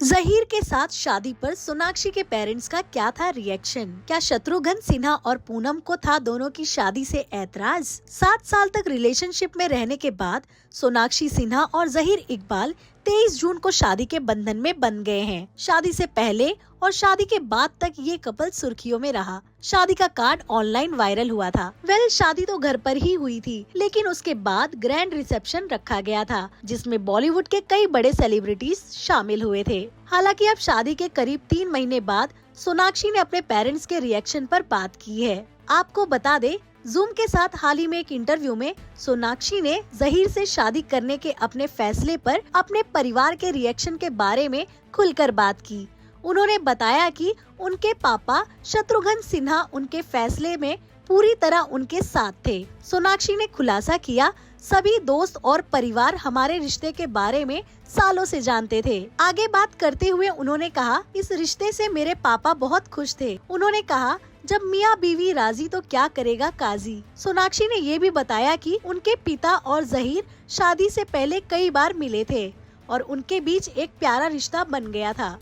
जहीर के साथ शादी पर सोनाक्षी के पेरेंट्स का क्या था रिएक्शन? क्या शत्रुघ्न सिन्हा और पूनम को था दोनों की शादी से ऐतराज? 7 साल तक रिलेशनशिप में रहने के बाद सोनाक्षी सिन्हा और जहीर इकबाल 23 जून को शादी के बंधन में बंध गए हैं। शादी से पहले और शादी के बाद तक ये कपल सुर्खियों में रहा। शादी का कार्ड ऑनलाइन वायरल हुआ था। शादी तो घर पर ही हुई थी, लेकिन उसके बाद ग्रैंड रिसेप्शन रखा गया था, जिसमें बॉलीवुड के कई बड़े सेलिब्रिटीज शामिल हुए थे। हालांकि अब शादी के करीब 3 महीने बाद सोनाक्षी ने अपने पेरेंट्स के रिएक्शन पर बात की है। आपको बता दे, जूम के साथ हाल ही में एक इंटरव्यू में सोनाक्षी ने जहीर से शादी करने के अपने फैसले पर अपने परिवार के रिएक्शन के बारे में खुलकर बात की। उन्होंने बताया कि उनके पापा शत्रुघ्न सिन्हा उनके फैसले में पूरी तरह उनके साथ थे। सोनाक्षी ने खुलासा किया, सभी दोस्त और परिवार हमारे रिश्ते के बारे में सालों से जानते थे। आगे बात करते हुए उन्होंने कहा, इस रिश्ते से मेरे पापा बहुत खुश थे। उन्होंने कहा, जब मियाँ बीवी राजी तो क्या करेगा काजी। सोनाक्षी ने ये भी बताया कि उनके पिता और जहीर शादी से पहले कई बार मिले थे और उनके बीच एक प्यारा रिश्ता बन गया था।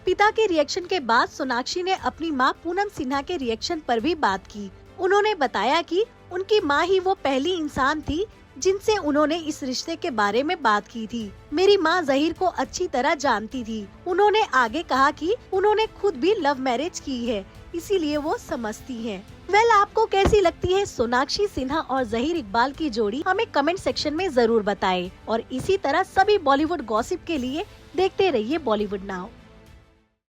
पिता के रिएक्शन के बाद सोनाक्षी ने अपनी मां पूनम सिन्हा के रिएक्शन पर भी बात की। उन्होंने बताया कि उनकी मां ही वो पहली इंसान थी जिनसे उन्होंने इस रिश्ते के बारे में बात की थी। मेरी मां जहीर को अच्छी तरह जानती थी। उन्होंने आगे कहा कि उन्होंने खुद भी लव मैरिज की है, इसीलिए वो समझती हैं। आपको कैसी लगती है सोनाक्षी सिन्हा और जहीर इकबाल की जोड़ी? हमें कमेंट सेक्शन में जरूर बताएं और इसी तरह सभी बॉलीवुड गॉसिप के लिए देखते रहिए बॉलीवुड नाउ।